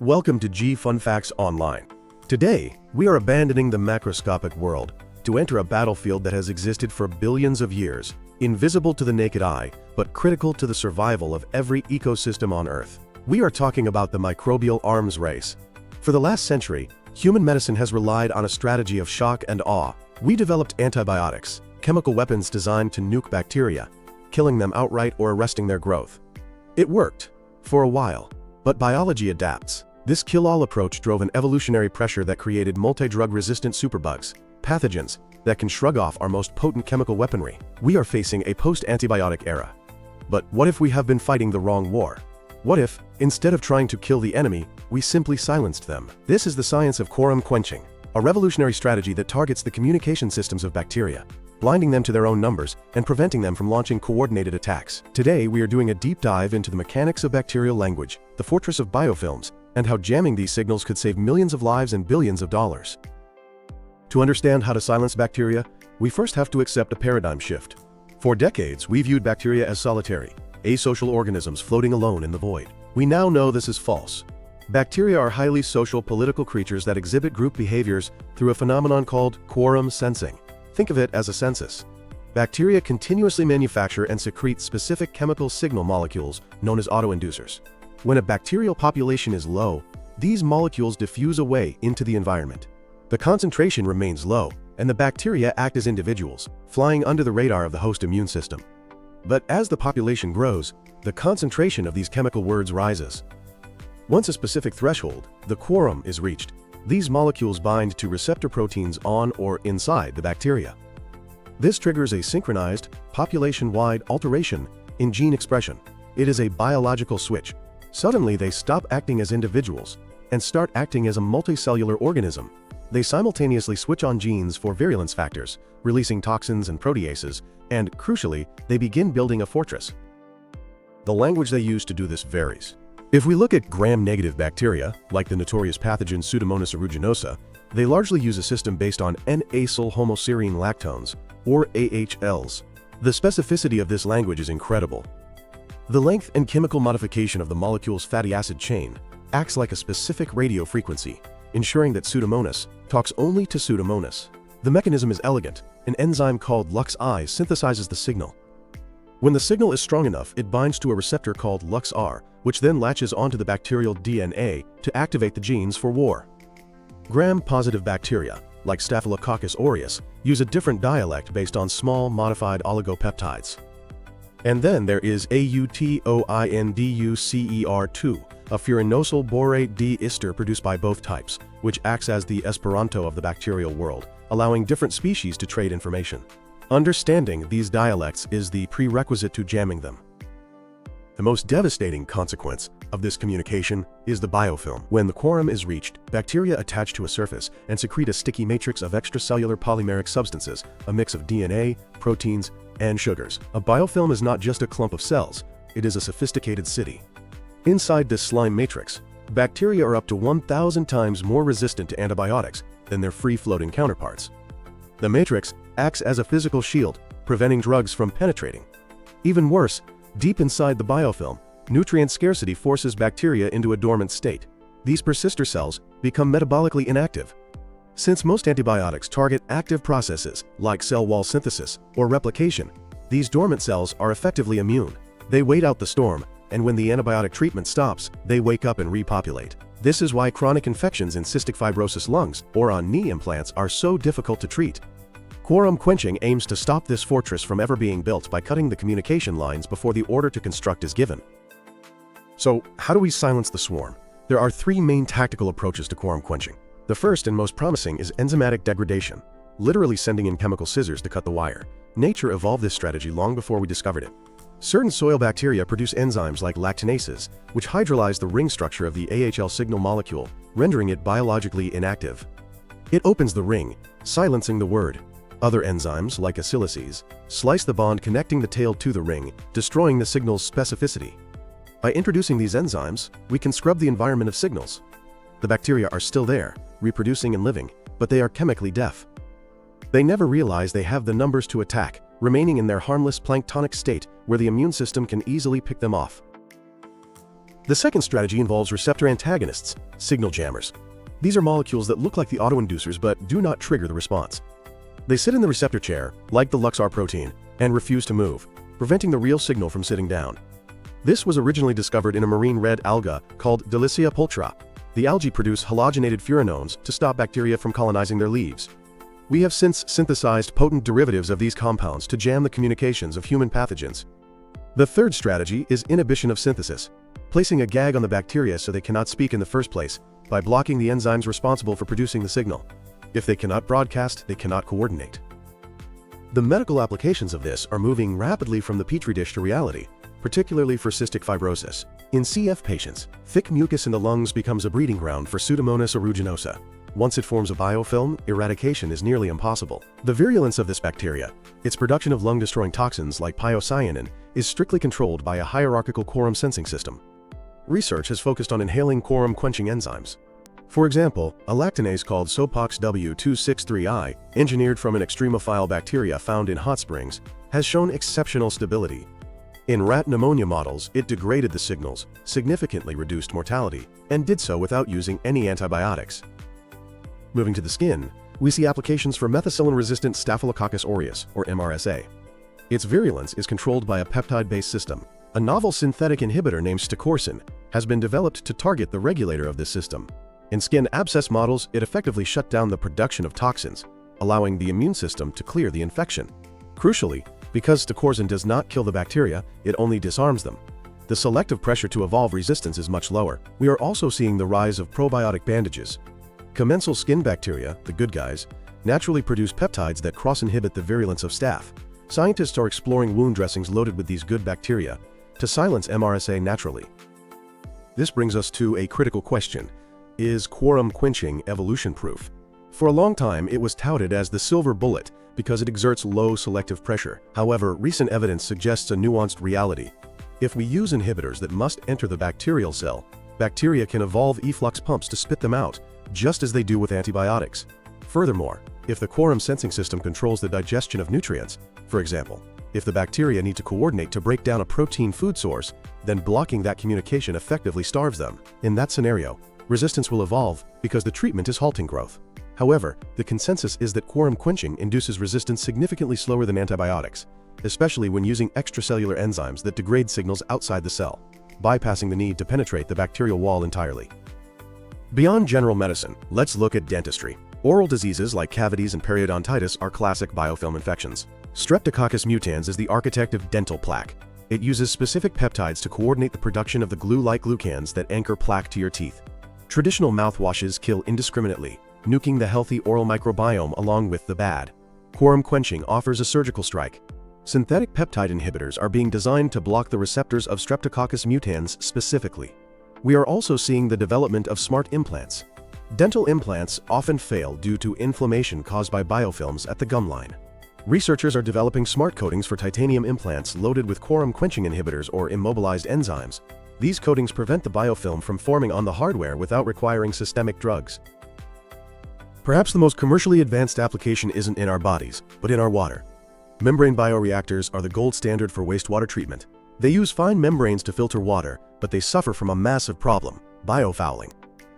Welcome to G Fun Facts Online. Today, we are abandoning the macroscopic world to enter a battlefield that has existed for billions of years, invisible to the naked eye, but critical to the survival of every ecosystem on Earth. We are talking about the microbial arms race. For the last century, human medicine has relied on a strategy of shock and awe. We developed antibiotics, chemical weapons designed to nuke bacteria, killing them outright or arresting their growth. It worked, for a while, but biology adapts. This kill-all approach drove an evolutionary pressure that created multi-drug-resistant superbugs, pathogens that can shrug off our most potent chemical weaponry. We are facing a post-antibiotic era. But what if we have been fighting the wrong war? What if, instead of trying to kill the enemy, we simply silenced them? This is the science of quorum quenching, a revolutionary strategy that targets the communication systems of bacteria, blinding them to their own numbers and preventing them from launching coordinated attacks. Today, we are doing a deep dive into the mechanics of bacterial language, the fortress of biofilms, and how jamming these signals could save millions of lives and billions of dollars. To understand how to silence bacteria, we first have to accept a paradigm shift. For decades, we viewed bacteria as solitary, asocial organisms floating alone in the void. We now know this is false. Bacteria are highly social political creatures that exhibit group behaviors through a phenomenon called quorum sensing. Think of it as a census. Bacteria continuously manufacture and secrete specific chemical signal molecules known as autoinducers. When a bacterial population is low, these molecules diffuse away into the environment. The concentration remains low, and the bacteria act as individuals, flying under the radar of the host immune system. But as the population grows, the concentration of these chemical words rises. Once a specific threshold, the quorum, is reached, these molecules bind to receptor proteins on or inside the bacteria. This triggers a synchronized, population-wide alteration in gene expression. It is a biological switch. Suddenly, they stop acting as individuals and start acting as a multicellular organism. They simultaneously switch on genes for virulence factors, releasing toxins and proteases, and, crucially, they begin building a fortress. The language they use to do this varies. If we look at gram-negative bacteria, like the notorious pathogen Pseudomonas aeruginosa, they largely use a system based on N-acyl homoserine lactones, or AHLs. The specificity of this language is incredible. The length and chemical modification of the molecule's fatty acid chain acts like a specific radio frequency, ensuring that Pseudomonas talks only to Pseudomonas. The mechanism is elegant. An enzyme called LuxI synthesizes the signal. When the signal is strong enough, it binds to a receptor called LuxR, which then latches onto the bacterial DNA to activate the genes for war. Gram-positive bacteria, like Staphylococcus aureus, use a different dialect based on small, modified oligopeptides. And then there is AUTOINDUCER2, a furanosyl borate D ester produced by both types, which acts as the Esperanto of the bacterial world, allowing different species to trade information. Understanding these dialects is the prerequisite to jamming them. The most devastating consequence of this communication is the biofilm. When the quorum is reached, bacteria attach to a surface and secrete a sticky matrix of extracellular polymeric substances, a mix of DNA, proteins, and sugars. A biofilm is not just a clump of cells, it is a sophisticated city. Inside this slime matrix, bacteria are up to 1,000 times more resistant to antibiotics than their free-floating counterparts. The matrix acts as a physical shield, preventing drugs from penetrating. Even worse, deep inside the biofilm, nutrient scarcity forces bacteria into a dormant state. These persister cells become metabolically inactive. Since most antibiotics target active processes like cell wall synthesis or replication, these dormant cells are effectively immune. They wait out the storm, and when the antibiotic treatment stops, they wake up and repopulate. This is why chronic infections in cystic fibrosis lungs or on knee implants are so difficult to treat. Quorum quenching aims to stop this fortress from ever being built by cutting the communication lines before the order to construct is given. So, how do we silence the swarm? There are three main tactical approaches to quorum quenching. The first and most promising is enzymatic degradation, literally sending in chemical scissors to cut the wire. Nature evolved this strategy long before we discovered it. Certain soil bacteria produce enzymes like lactinases, which hydrolyze the ring structure of the AHL signal molecule, rendering it biologically inactive. It opens the ring, silencing the word. Other enzymes, like acyloses, slice the bond connecting the tail to the ring, destroying the signal's specificity. By introducing these enzymes, we can scrub the environment of signals. The bacteria are still there, reproducing and living, but they are chemically deaf. They never realize they have the numbers to attack, remaining in their harmless planktonic state where the immune system can easily pick them off. The second strategy involves receptor antagonists, signal jammers. These are molecules that look like the autoinducers but do not trigger the response. They sit in the receptor chair, like the LuxR protein, and refuse to move, preventing the real signal from sitting down. This was originally discovered in a marine red alga called Delicia pulchra. The algae produce halogenated furanones to stop bacteria from colonizing their leaves. We have since synthesized potent derivatives of these compounds to jam the communications of human pathogens. The third strategy is inhibition of synthesis, placing a gag on the bacteria so they cannot speak in the first place by blocking the enzymes responsible for producing the signal. If they cannot broadcast, they cannot coordinate. The medical applications of this are moving rapidly from the petri dish to reality, particularly for cystic fibrosis. In CF patients, thick mucus in the lungs becomes a breeding ground for Pseudomonas aeruginosa. Once it forms a biofilm, eradication is nearly impossible. The virulence of this bacteria, its production of lung-destroying toxins like piocyanin, is strictly controlled by a hierarchical quorum sensing system. Research has focused on inhaling quorum quenching enzymes. For example, a lactinase called SOPOX-W263I, engineered from an extremophile bacteria found in hot springs, has shown exceptional stability. In rat pneumonia models, it degraded the signals, significantly reduced mortality, and did so without using any antibiotics. Moving to the skin, we see applications for methicillin-resistant Staphylococcus aureus, or MRSA. Its virulence is controlled by a peptide-based system. A novel synthetic inhibitor named stacorsin has been developed to target the regulator of this system. In skin abscess models, it effectively shut down the production of toxins, allowing the immune system to clear the infection. Crucially, because stacorsin does not kill the bacteria, it only disarms them. The selective pressure to evolve resistance is much lower. We are also seeing the rise of probiotic bandages. Commensal skin bacteria, the good guys, naturally produce peptides that cross-inhibit the virulence of staph. Scientists are exploring wound dressings loaded with these good bacteria to silence MRSA naturally. This brings us to a critical question. Is quorum quenching evolution-proof? For a long time, it was touted as the silver bullet because it exerts low selective pressure. However, recent evidence suggests a nuanced reality. If we use inhibitors that must enter the bacterial cell, bacteria can evolve efflux pumps to spit them out, just as they do with antibiotics. Furthermore, if the quorum sensing system controls the digestion of nutrients, for example, if the bacteria need to coordinate to break down a protein food source, then blocking that communication effectively starves them. In that scenario, resistance will evolve because the treatment is halting growth. However, the consensus is that quorum quenching induces resistance significantly slower than antibiotics, especially when using extracellular enzymes that degrade signals outside the cell, bypassing the need to penetrate the bacterial wall entirely. Beyond general medicine, let's look at dentistry. Oral diseases like cavities and periodontitis are classic biofilm infections. Streptococcus mutans is the architect of dental plaque. It uses specific peptides to coordinate the production of the glue-like glucans that anchor plaque to your teeth. Traditional mouthwashes kill indiscriminately, nuking the healthy oral microbiome along with the bad. Quorum quenching offers a surgical strike. Synthetic peptide inhibitors are being designed to block the receptors of Streptococcus mutans specifically. We are also seeing the development of smart implants. Dental implants often fail due to inflammation caused by biofilms at the gum line. Researchers are developing smart coatings for titanium implants loaded with quorum quenching inhibitors or immobilized enzymes. These coatings prevent the biofilm from forming on the hardware without requiring systemic drugs. Perhaps the most commercially advanced application isn't in our bodies, but in our water. Membrane bioreactors are the gold standard for wastewater treatment. They use fine membranes to filter water, but they suffer from a massive problem: biofouling.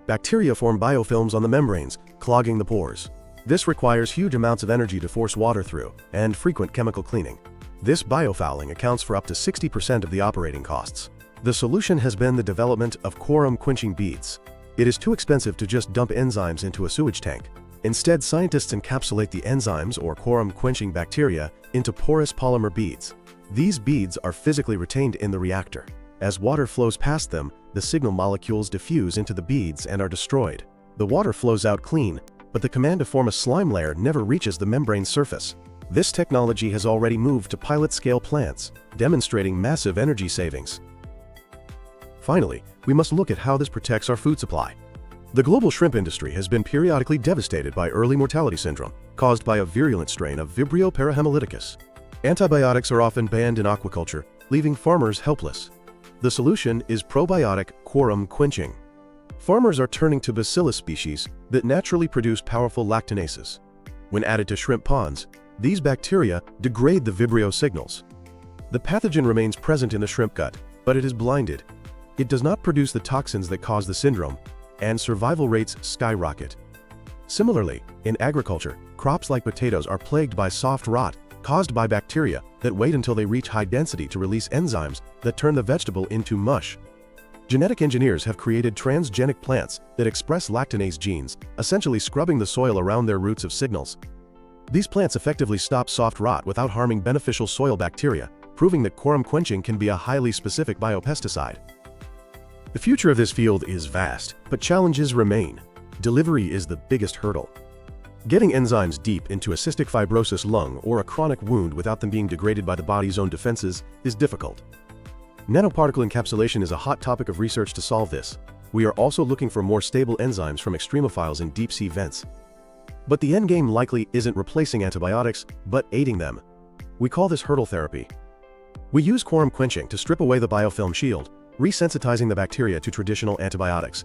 Bacteria form biofilms on the membranes, clogging the pores. This requires huge amounts of energy to force water through, and frequent chemical cleaning. This biofouling accounts for up to 60% of the operating costs. The solution has been the development of quorum quenching beads. It is too expensive to just dump enzymes into a sewage tank. Instead, scientists encapsulate the enzymes or quorum quenching bacteria into porous polymer beads. These beads are physically retained in the reactor. As water flows past them, the signal molecules diffuse into the beads and are destroyed. The water flows out clean, but the command to form a slime layer never reaches the membrane surface. This technology has already moved to pilot-scale plants, demonstrating massive energy savings. Finally, we must look at how this protects our food supply. The global shrimp industry has been periodically devastated by early mortality syndrome, caused by a virulent strain of Vibrio parahemolyticus. Antibiotics are often banned in aquaculture, leaving farmers helpless. The solution is probiotic quorum quenching. Farmers are turning to bacillus species that naturally produce powerful lactinases. When added to shrimp ponds, these bacteria degrade the Vibrio signals. The pathogen remains present in the shrimp gut, but it is blinded. It does not produce the toxins that cause the syndrome, and survival rates skyrocket. Similarly, in agriculture, crops like potatoes are plagued by soft rot caused by bacteria that wait until they reach high density to release enzymes that turn the vegetable into mush. Genetic engineers have created transgenic plants that express lactinase genes, essentially scrubbing the soil around their roots of signals. These plants effectively stop soft rot without harming beneficial soil bacteria, proving that quorum quenching can be a highly specific biopesticide. The future of this field is vast, but challenges remain. Delivery is the biggest hurdle. Getting enzymes deep into a cystic fibrosis lung or a chronic wound without them being degraded by the body's own defenses is difficult. Nanoparticle encapsulation is a hot topic of research to solve this. We are also looking for more stable enzymes from extremophiles in deep-sea vents. But the endgame likely isn't replacing antibiotics, but aiding them. We call this hurdle therapy. We use quorum quenching to strip away the biofilm shield, resensitizing the bacteria to traditional antibiotics.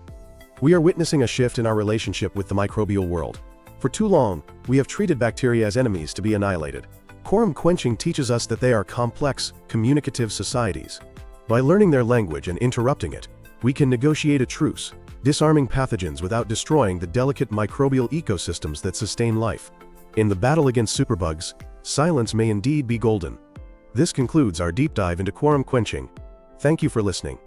We are witnessing a shift in our relationship with the microbial world. For too long, we have treated bacteria as enemies to be annihilated. Quorum quenching teaches us that they are complex, communicative societies. By learning their language and interrupting it, we can negotiate a truce, disarming pathogens without destroying the delicate microbial ecosystems that sustain life. In the battle against superbugs, silence may indeed be golden. This concludes our deep dive into quorum quenching. Thank you for listening.